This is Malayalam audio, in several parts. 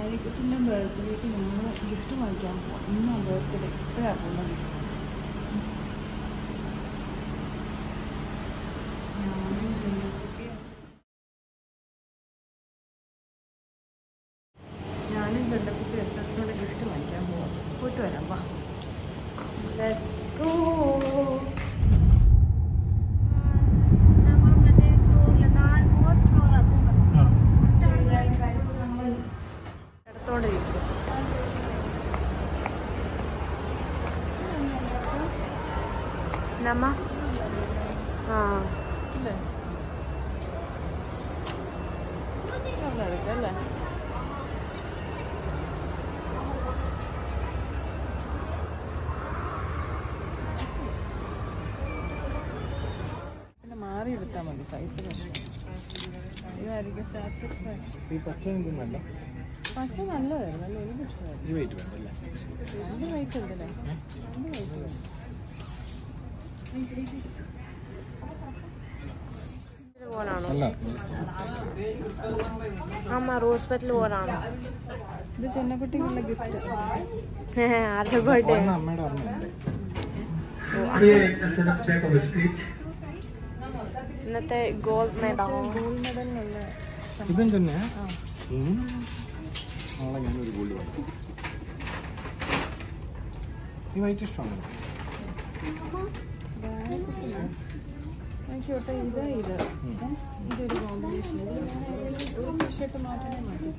ആര്യക്കുട്ടിൻ്റെ ബർത്ത്ഡേക്ക് ഞങ്ങൾ ഗിഫ്റ്റ് വാങ്ങിക്കാൻ പോകാം. ഇന്ന് ബർത്ത്ഡേ എപ്പോഴാണ് പോകുന്നത്? ഞാനും ചെല്ലക്കുട്ടി എക്സസിനോട് ഗിഫ്റ്റ് വാങ്ങിക്കാൻ പോവാം. പോയിട്ട് വരാം. വാ, ലെറ്റ്സ് ഗോ. നമ്മ ആ അല്ലേ അല്ലേ പിന്നെ മാറി എടുത്താൽ മതി സൈസ് പ്രശ്നം. ഇതായിരിക്കും സാറ്റിസ്ഫാക്ഷൻ. ഈ പച്ച ഒന്നും വേണ്ട. പച്ച നല്ലതായിരുന്നു അല്ലേ? എനിക്ക് ഇഷ്ടമായിരുന്നു. ഈ വെയിറ്റ് വേണ്ടല്ലേ? രണ്ട് വെയിറ്റ് ഉണ്ടല്ലേ? രണ്ട് വെയിറ്റ് വേണം. ആമാ റോസ് പെറ്റൽ പോലാണോ ഇത്? ചെന്നക്കുട്ടിക്കുള്ള ഗിഫ്റ്റ്. ആരുടെ ബർത്ത്ഡേ? ഇന്നത്തെ ഗോൾഡ് മെഡൽ. ഗോൾഡ് മെഡലിനുള്ള ഇതും തന്നെ. നാളെ ഞാനൊരു ഗോൾഡ് വേണം. ഈ വൈറ്റ് ഇഷ്ടമാണ്. ആയിക്കോട്ടെ. ഇതൊരു കോമ്പിനേഷൻ. ഒരു ടീഷർട്ട് മാറ്റാനേ മതി.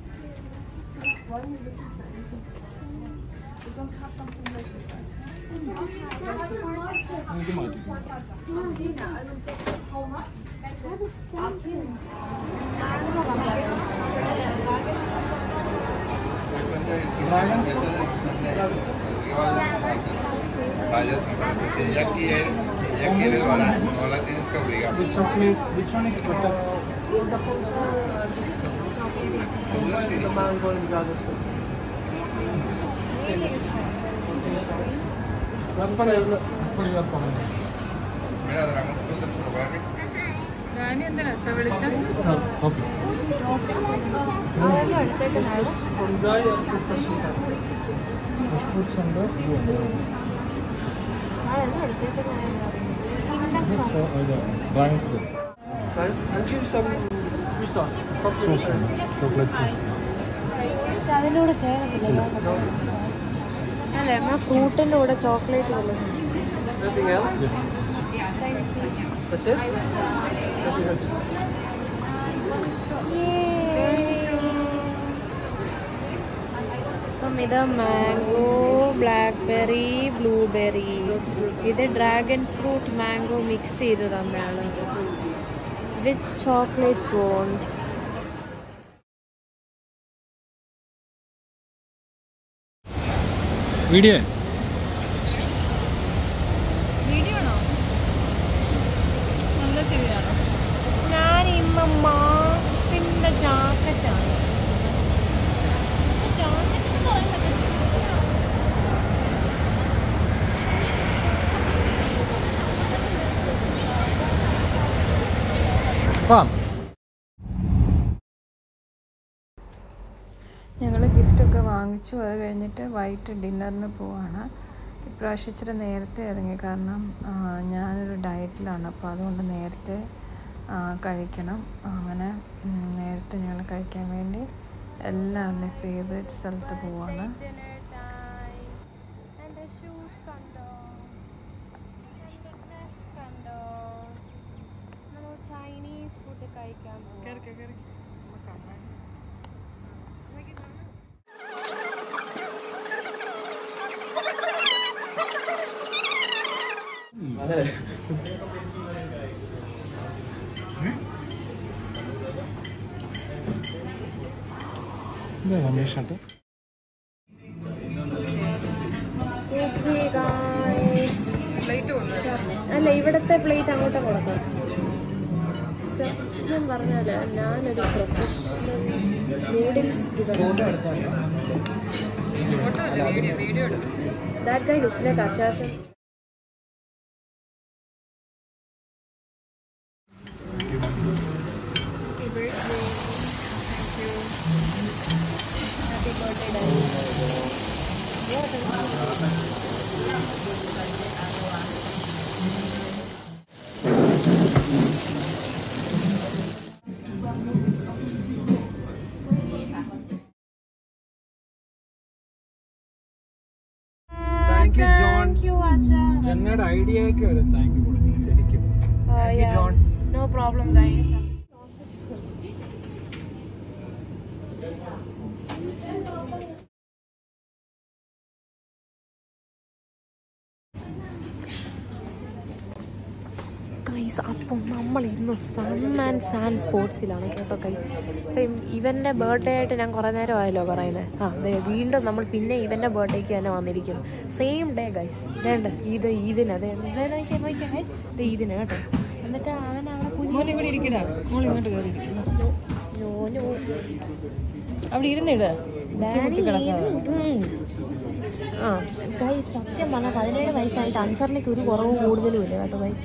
ഇത് മാറ്റി. Chocolate, which one is better? The mango and dragon fruit. As per your comment. ഞാൻ എന്തിനാ വിളിച്ച? Okay. From Joy to fresh fruits and dragon fruit. Sorry, I'll give some fish sauce. Chocolate sauce. അതിൻ്റെ കൂടെ ചേർന്നില്ല അല്ലേ? എന്നാൽ ഫ്രൂട്ടിൻ്റെ കൂടെ ചോക്ലേറ്റ് വല്ലതും. Anything else? That's it? അപ്പം ഇത് മാംഗോ, ബ്ലാക്ക്ബെറി, ബ്ലൂബെറി. ഇത് ഡ്രാഗൺ ഫ്രൂട്ട് മാംഗോ മിക്സ് ചെയ്ത് തന്നെയാണ് വിത്ത് ചോക്ലേറ്റ് കോൺ. വീഡിയോ ആണോ? നല്ല ചെവിയാണോ? ഞാൻ ഇമ്മ മാക്സിൻ്റെ ജാക്കറ്റാണ്. ഞങ്ങൾ ഗിഫ്റ്റൊക്കെ വാങ്ങിച്ചു. അത് കഴിഞ്ഞിട്ട് വൈകിട്ട് ഡിന്നറിന് പോവാണ്. ഇപ്രാവശ്യം ഇച്ചിരി നേരത്തെ ഇറങ്ങി. കാരണം ഞാനൊരു ഡയറ്റിലാണ്. അപ്പോൾ അതുകൊണ്ട് നേരത്തെ കഴിക്കണം. അങ്ങനെ നേരത്തെ ഞങ്ങൾ കഴിക്കാൻ വേണ്ടി എല്ലാവരുടെയും ഫേവറേറ്റ് സ്ഥലത്ത് പോവാണ്. ചൈനീസ് ഫുഡ് കഴിക്കാൻ അല്ല, ഇവിടുത്തെ പ്ലേറ്റ് അങ്ങോട്ട് കൊടുക്കാം. സത്യം പറഞ്ഞാൽ ഞാനൊരു professional noodles That guy looks like Achacha. Happy birthday. Thank you. Happy birthday. ജന്നയുടെ ഐഡിയയൊക്കെ ഒരു താങ്ക് യു കൊടുക്കണം ശരിക്കും. Thank you John. No problem guys. Guys അപ്പം നമ്മൾ ഇന്ന് സൺ ആൻഡ് സാൻഡ് സ്പോർട്സിലാണ് കേട്ടോ ഗൈസ്. അപ്പം ഇവൻ്റെ ബർത്ത്ഡേ ആയിട്ട് ഞാൻ കുറേ നേരം ആയല്ലോ പറയുന്നത്. അതെ വീണ്ടും നമ്മൾ പിന്നെ ഇവൻ്റെ ബർത്ത്ഡേക്ക് തന്നെ വന്നിരിക്കുന്നു. Same day guys. വേണ്ട ഈദിന് അതെ ഗൈസ് ഇത് ഈദിന് കേട്ടോ. എന്നിട്ട് അവൻ അവിടെ അവിടെ ഇരുന്നിട്. ആ ഗൈസ് സത്യം പറഞ്ഞാൽ 17 വയസ്സായിട്ട് അൻസറിലേക്ക് ഒരു കുറവ് കൂടുതലും ഇല്ല കേട്ടോ guys.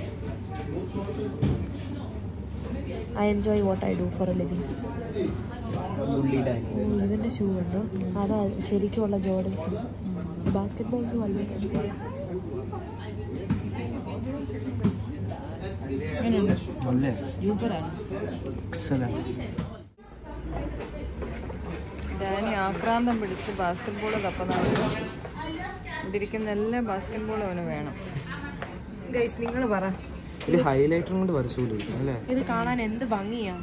I enjoy what I do for a living. ഇതിൻ്റെ ഷൂ ഉണ്ട്. അതാ ശരിക്കുമുള്ള ജോർഡൻസ്. ബാസ്കറ്റ് ബോൾ ഷൂ അല്ല. ഡാനി ആക്രാന്തം പിടിച്ച് ബാസ്കറ്റ് ബോൾ തപ്പുന്നതാണ്. ഇവിടെ ഇരിക്കുന്ന എല്ലാ ബാസ്കറ്റ് ബോളും അവന് വേണം. ഗൈസ് നിങ്ങൾ പറ, ഇത് ഹൈലൈറ്ററും കൊണ്ട് വരച്ചൂല അല്ലേ? ഇത് കാണാൻ എന്ത് ഭംഗിയാ.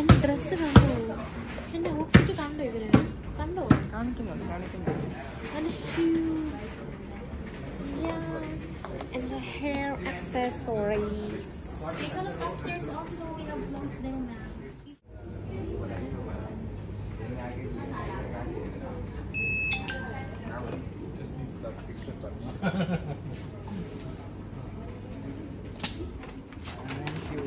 എന്റെ ഡ്രസ്സ് കണ്ടോ? എന്റെ ഔട്ട്ഫിറ്റ് കണ്ടോ? ഇവര് കണ്ടോ? കാണിക്കുന്നുണ്ട്. And shoes. Yeah. And the hair accessories. Because upstairs also we have vlogs there, ma'am. Just needs that extra touch. Thank you.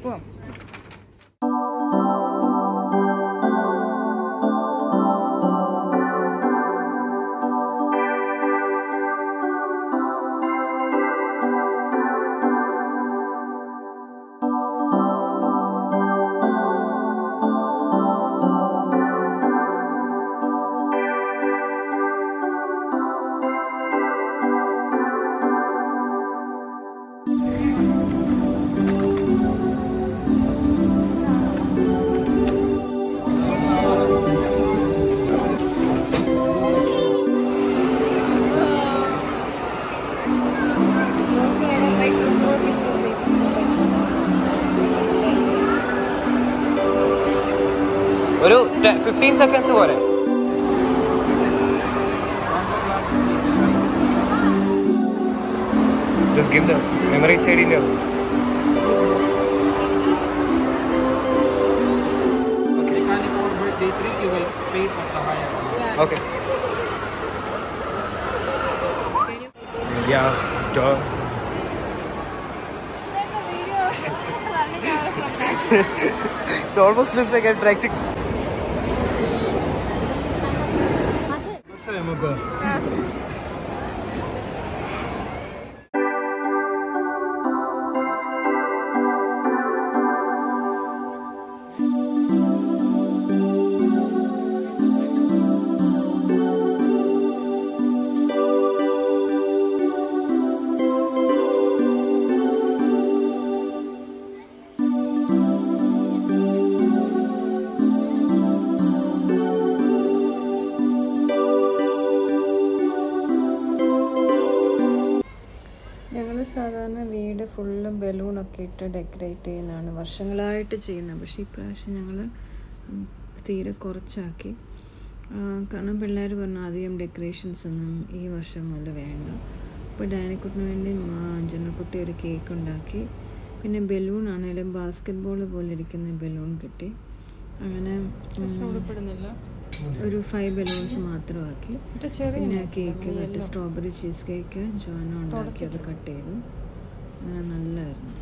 പോവാം. ഒരു 15 സെക്കൻഡ്സ് പോലെ. Just give the memory CD there. Okay. Mechanics for birthday treat, you will pay it at the higher. Okay. Yeah. Duh. It almost looks like I'm trying to. സാധാരണ വീട് ഫുള്ളും ബലൂണൊക്കെ ഇട്ട് ഡെക്കറേറ്റ് ചെയ്യുന്നതാണ് വർഷങ്ങളായിട്ട് ചെയ്യുന്നത്. പക്ഷേ ഇപ്രാവശ്യം ഞങ്ങൾ തീരെ കുറച്ചാക്കി. കാരണം പിള്ളേർ പറഞ്ഞു അധികം ഡെക്കറേഷൻസ് ഒന്നും ഈ വർഷം മുതൽ വേണ്ട. അപ്പോൾ ഡാനിക്കുട്ടിന് വേണ്ടി അഞ്ജനക്കുട്ടി ഒരു കേക്ക് ഉണ്ടാക്കി. പിന്നെ ബലൂൺ ആണെങ്കിലും ബാസ്കറ്റ് ബോൾ പോലെ ഇരിക്കുന്ന ബലൂൺ കിട്ടി. അങ്ങനെ ഒരു 5 ബലൂൺസ് മാത്രമാക്കി. പിന്നെ cake cut, strawberry cheese cake Jonah ഉണ്ടാക്കി, അത് കട്ട് ചെയ്തു. അങ്ങനെ നല്ലതായിരുന്നു.